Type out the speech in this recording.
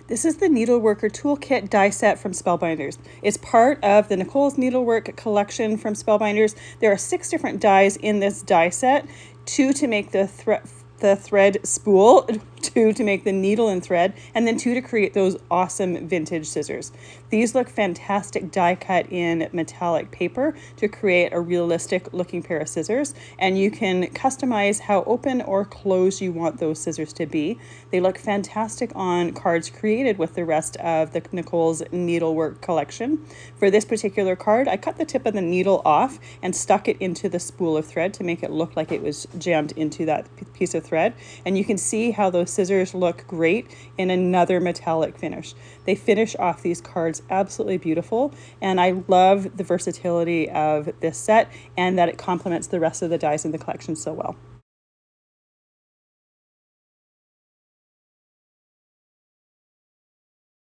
This is the Needleworker Tool Kit Die set from Spellbinders. It's part of the Nichol's Needlework collection from Spellbinders. There are 6 different dies in this die set, 2 to make the thread spool, 2 to make the needle and thread, and then 2 to create those awesome vintage scissors. These look fantastic die cut in metallic paper to create a realistic looking pair of scissors, and you can customize how open or closed you want those scissors to be. They look fantastic on cards created with the rest of the Nichol's Needlework collection. For this particular card, I cut the tip of the needle off and stuck it into the spool of thread to make it look like it was jammed into that piece of thread, and you can see how those scissors look great in another metallic finish. They finish off these cards absolutely beautiful, and I love the versatility of this set and that it complements the rest of the dies in the collection so well.